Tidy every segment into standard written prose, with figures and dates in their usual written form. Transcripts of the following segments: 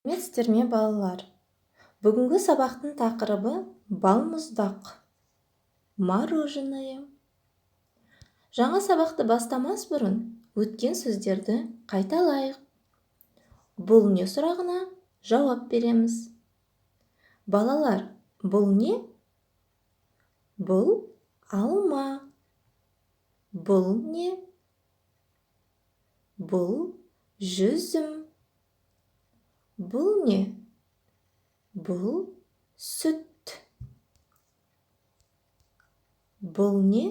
Сәлеметсіздер ме, балалар? Бүгінгі сабақтың тақырыбы балмұздақ, мороженое. Жаңа сабақты бастамас бұрын өткен сөздерді қайталайық. Бұл не сұрағына жауап береміз. Балалар, бұл не? Бұл алма. Бұл не? Бұл жүзім. Бұл не? Бұл сүт. Бұл не?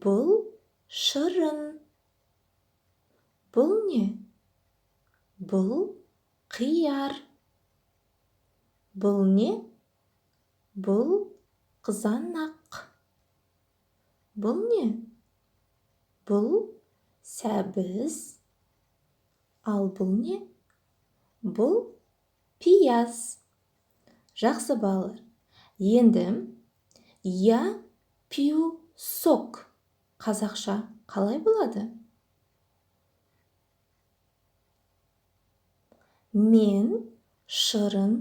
Бұл шырын. Бұл не? Бұл қияр. Бұл не? Бұл қызанақ. Бұл не? Бұл сәбіз. Ал бұл не? Бұл пияз. Жақсы балалар. Енді я пью сок қазақша қалай болады? Мен шырын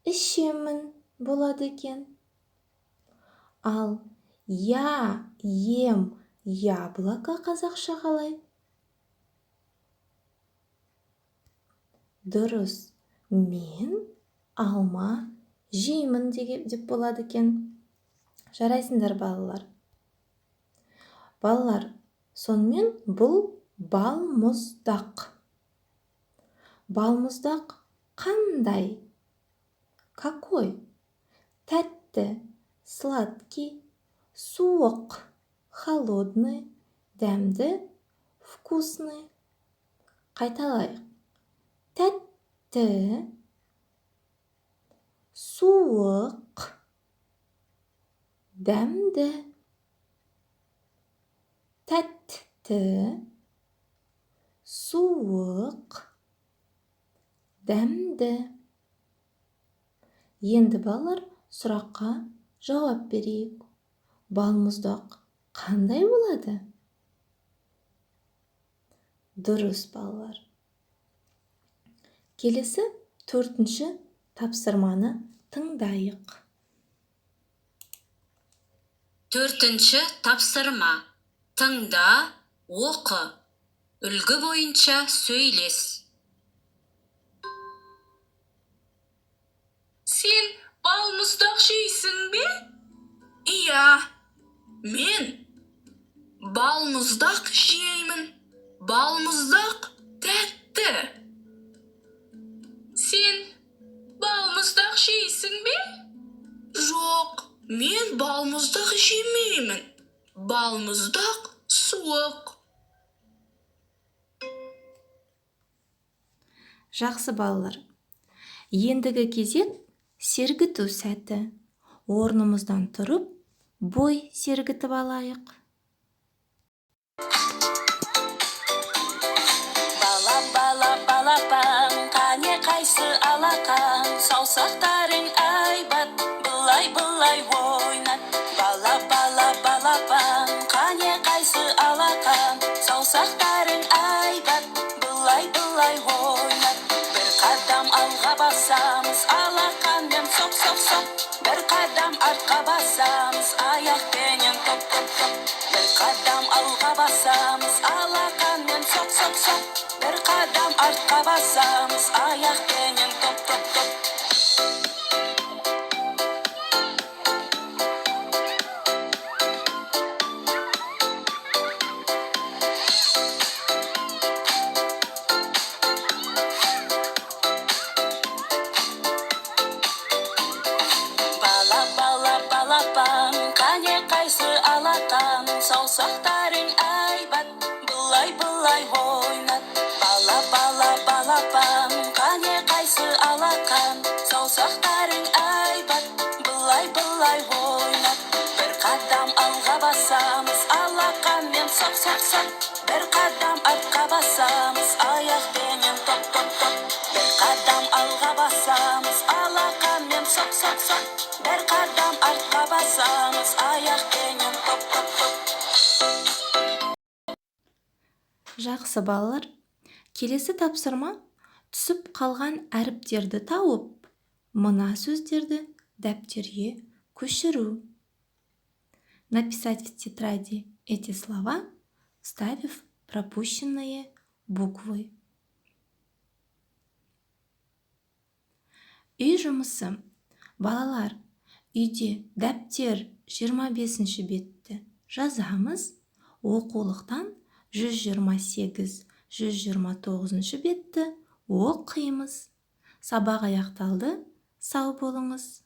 ішемін болады екен. Ал я ем яблоко қазақша қалай? Дұрыс. Мен алма жеймін деп болады екен. Жарайсыңдар балалар. Балалар, сонымен бұл балмұздақ. Балмұздақ қандай? Какой? Тәтті, сладкий, суық, холодный, дәмді, вкусный. Қайталайық. Тәтті, суық, дәмді. Тәтті, суық, дәмді. Енді балалар, сұраққа жауап берейік. Балмұздақ қандай болады? Дұрыс балалар. Келесі 4-ші тапсырманы тыңдайық. 4-ші тапсырма. Тыңда, оқы. Үлгі бойынша сөйлес. Сен балмұздақ жейсің бе? Иә, мен балмұздақ жеймін. Балмұздақ тәтті. Сен балмұздақ жейсің бе? Жоқ, мен балмұздақ жемеймін. Балмұздақ суық. Жақсы балалар. Ендігі кезек сергіту сәті. Орнымыздан тұрып, бой сергітіп алайық. Балапан, қане қайсы алақан, саусақтарың айбат, былай ойнат. Балапан, қане қайсы алақан, саусақтарың айбат, былай ойнат. Бір қадам алға басамыз, алақанмен соқ. Бір қадам артқа басамыз, аяқпенен топ. Бір қадам алға басамыз, алақанмен соқ. Бір қадам артқа басамыз, аяқпенен топ. Балапан, қане қайсы алақан, саусақтарың айбат, былай ойнат. Балапан, қане қайсы алақан, саусақтарың айбат, былай ойнат. Бір қадам алға басамыз, алақанмен соқ. Бір қадам артқа басамыз, аяқпенен топ. Бір қадам алға басамыз, алақанмен соқ. Бір қадам артқа басамыз, аяқпенен топ. Жақсы балалар. Келесі тапсырма түсіп қалған әріптерді тауып, мына сөздерді дәптерге көшіру. Написать в тетради эти слова, вставив пропущенные буквы. Үй жұмысы. Балалар, үйде дәптер 25-ші бетті жазамыз, оқулықтан 128-129-ші бетті оқимыз. Сабақ аяқталды, сау болыңыз.